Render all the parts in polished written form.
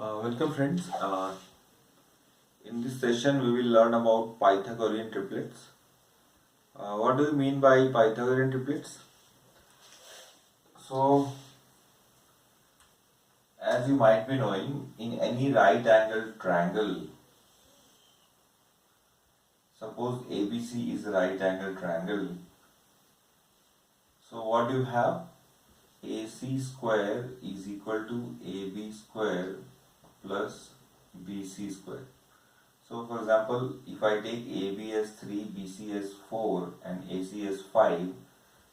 Welcome friends. In this session we will learn about Pythagorean triplets. What do you mean by Pythagorean triplets? So, as you might be knowing, in any right angled triangle, suppose ABC is a right angled triangle. So what do you have? AC square is equal to AB square plus BC square. So for example, if I take AB as 3, BC as 4 and AC as 5,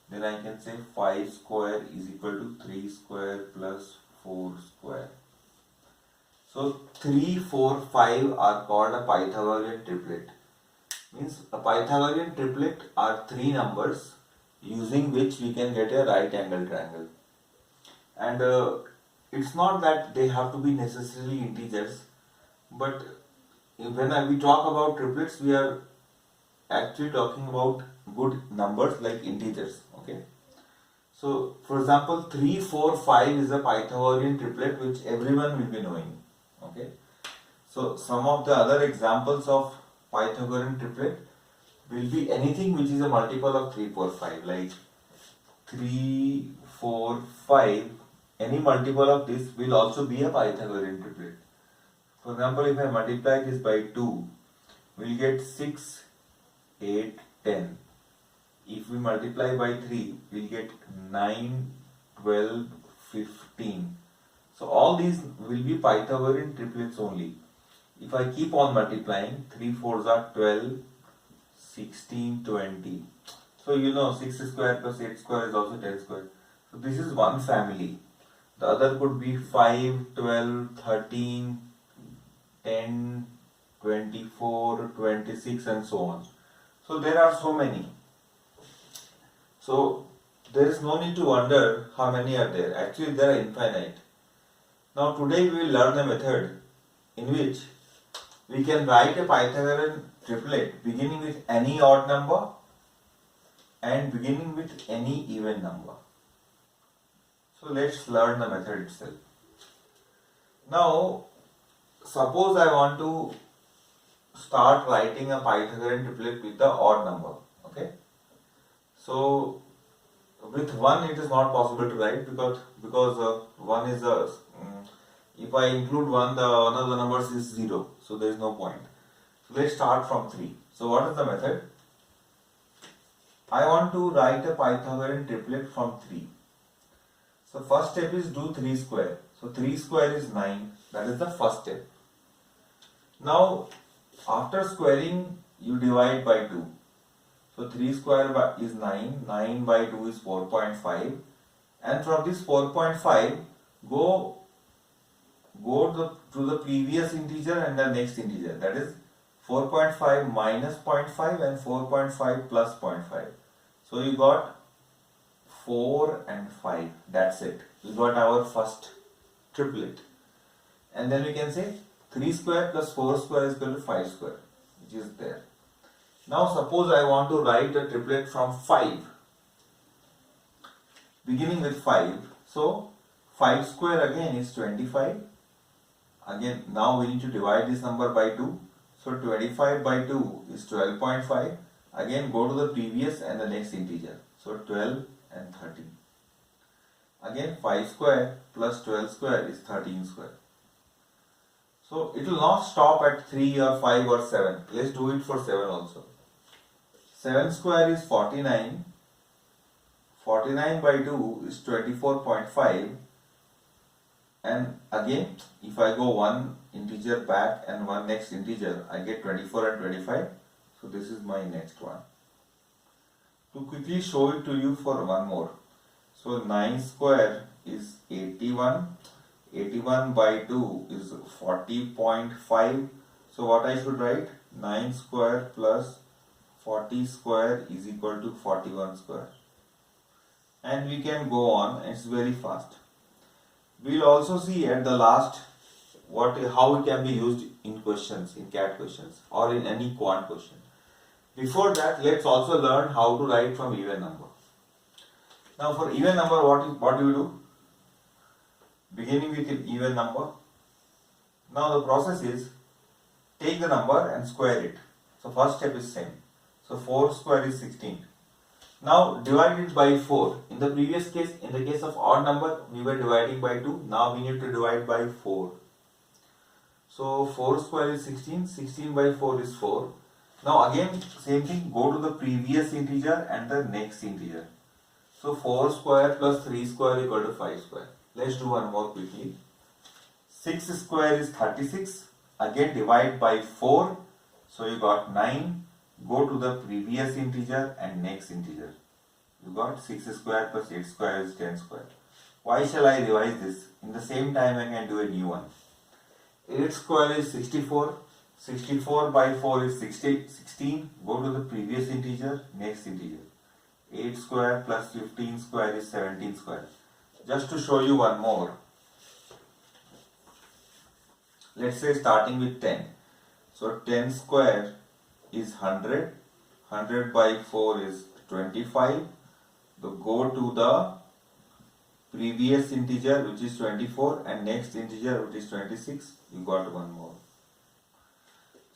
then I can say 5 square is equal to 3 square plus 4 square. So 3, 4, 5 are called a Pythagorean triplet. Means a Pythagorean triplet are 3 numbers using which we can get a right angle triangle. And it's not that they have to be necessarily integers, but when we talk about triplets, we are actually talking about good numbers like integers. Okay. So, for example, 3, 4, 5 is a Pythagorean triplet which everyone will be knowing. Okay. So, some of the other examples of Pythagorean triplet will be anything which is a multiple of 3, 4, 5, like 3, 4, 5. Any multiple of this will also be a Pythagorean triplet. For example, if I multiply this by 2, we'll get 6, 8, 10. If we multiply by 3, we'll get 9, 12, 15. So all these will be Pythagorean triplets only. If I keep on multiplying, 3 4s are 12, 16, 20. So you know 6 square plus 8 square is also 10 square. So this is one family. The other could be 5, 12, 13, 10, 24, 26 and so on. So there are so many. So there is no need to wonder how many are there. Actually there are infinite. Now today we will learn a method in which we can write a Pythagorean triplet beginning with any odd number and beginning with any even number. So let's learn the method itself. Now suppose I want to start writing a Pythagorean triplet with the odd number. Okay. So with 1 it is not possible to write because 1 is a if I include 1, the one of the numbers is 0, so there is no point. So let's start from 3. So what is the method? I want to write a Pythagorean triplet from 3. So first step is do 3 square. So 3 square is 9. That is the first step. Now after squaring you divide by 2. So 3 square is 9. 9 by 2 is 4.5. And from this 4.5 go to the previous integer and the next integer. That is 4.5 minus 0.5 and 4.5 plus 0.5. So you got 4 and 5. That's it. We got our first triplet. And then we can say 3 square plus 4 square is equal to 5 square, which is there. Now suppose I want to write a triplet from 5, beginning with 5. So 5 square again is 25. Again now we need to divide this number by 2. So 25 by 2 is 12.5. Again go to the previous and the next integer. So 12 and 13. Again 5 square plus 12 square is 13 square. So it will not stop at 3 or 5 or 7. Let's do it for 7 also. 7 square is 49. 49 by 2 is 24.5. And again, if I go one integer back and one next integer, I get 24 and 25. So this is my next one. To quickly show it to you for one more. So 9 square is 81. 81 by 2 is 40.5. So what I should write? 9 square plus 40 square is equal to 41 square. And we can go on. It's very fast. We'll also see at the last how it can be used in questions, in CAT questions or in any quant question. Before that, let's also learn how to write from even number. Now for even number, what do you do? Beginning with an even number, Now the process is, take the number and square it. So first step is same. So 4 square is 16. Now divide it by 4. In the previous case, in the case of odd number, we were dividing by 2. Now we need to divide by 4. So 4 square is 16. 16 by 4 is 4. Now again same thing, go to the previous integer and the next integer. So 4 square plus 3 square equal to 5 square. Let's do one more quickly. 6 square is 36. Again divide by 4. So you got 9. Go to the previous integer and next integer. You got 6 square plus 8 square is 10 square. Why shall I revise this? In the same time I can do a new one. 8 square is 64. 64 by 4 is 16. Go to the previous integer, next integer. 8 square plus 15 square is 17 square. Just to show you one more. Let's say starting with 10. So 10 square is 100. 100 by 4 is 25. So go to the previous integer which is 24 and next integer which is 26. You got one more.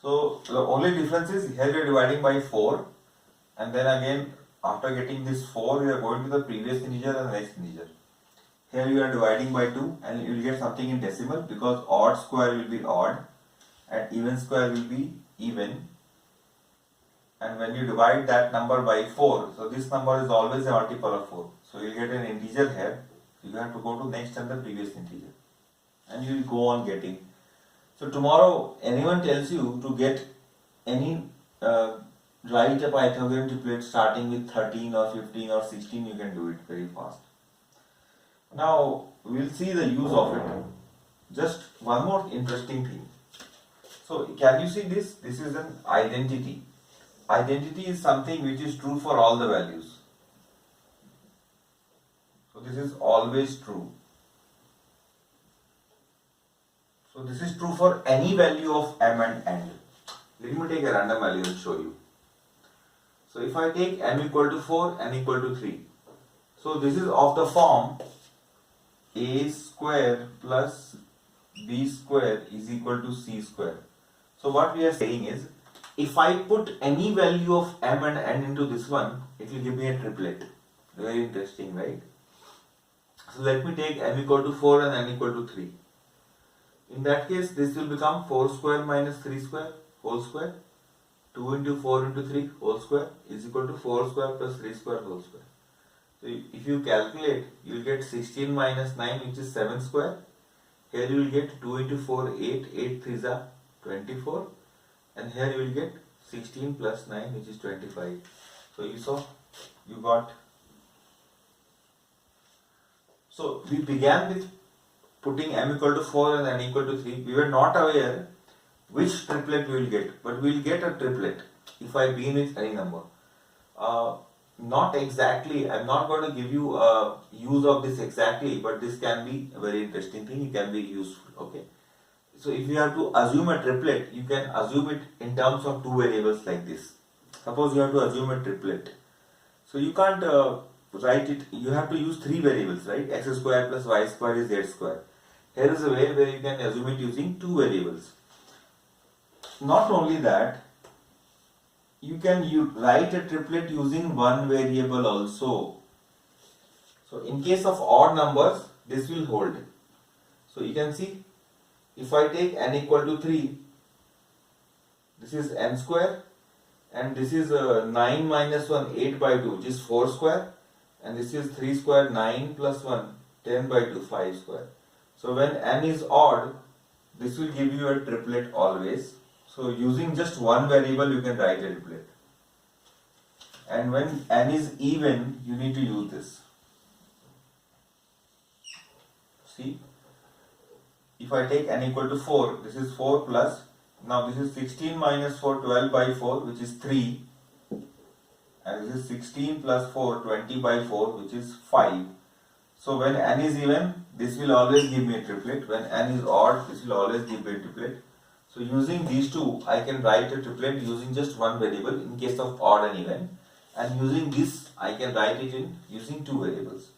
So the only difference is here you are dividing by 4 and then again after getting this 4 you are going to the previous integer and the next integer. Here you are dividing by 2 and you will get something in decimal because odd square will be odd and even square will be even. And when you divide that number by 4, so this number is always a multiple of 4. So you will get an integer here. You have to go to next and the previous integer. And you will go on getting. So tomorrow anyone tells you to get any write a Pythagorean triplet starting with 13 or 15 or 16, you can do it very fast. Now we will see the use of it. Just one more interesting thing. So can you see this? This is an identity. Identity is something which is true for all the values. So this is always true. So this is true for any value of m and n. Let me take a random value and show you. So if I take m equal to 4, n equal to 3. So this is of the form a square plus b square is equal to c square. So what we are saying is, if I put any value of m and n into this one, it will give me a triplet. Very interesting, right? So let me take m equal to 4 and n equal to 3. In that case, this will become 4 square minus 3 square whole square. 2 into 4 into 3 whole square is equal to 4 square plus 3 square whole square. So if you calculate, you will get 16 minus 9 which is 7 square. Here you will get 2 into 4, 8, 8 3s are 24. And here you will get 16 plus 9 which is 25. So you saw, you got. So we began with putting m equal to 4 and n equal to 3. We were not aware which triplet we will get, but we will get a triplet if I begin with any number. Not exactly, I am not going to give you a use of this exactly, but this can be a very interesting thing, it can be useful, okay. So if you have to assume a triplet, you can assume it in terms of two variables like this. Suppose you have to assume a triplet. So you can't write it, you have to use three variables, right? X square plus y square is z square. Here is a way where you can assume it using two variables. Not only that, you can write a triplet using one variable also. So in case of odd numbers, this will hold. So you can see, if I take n equal to 3, this is n square, and this is 9 minus 1, 8 by 2, which is 4 square, and this is 3 square, 9 plus 1, 10 by 2, 5 square. So when n is odd, this will give you a triplet always. So using just one variable, you can write a triplet. And when n is even, you need to use this. See, if I take n equal to 4, this is 4 plus, now this is 16 minus 4, 12 by 4, which is 3. And this is 16 plus 4, 20 by 4, which is 5. So when n is even, this will always give me a triplet. When n is odd, this will always give me a triplet. So using these two, I can write a triplet using just one variable in case of odd and even. And using this, I can write it in using two variables.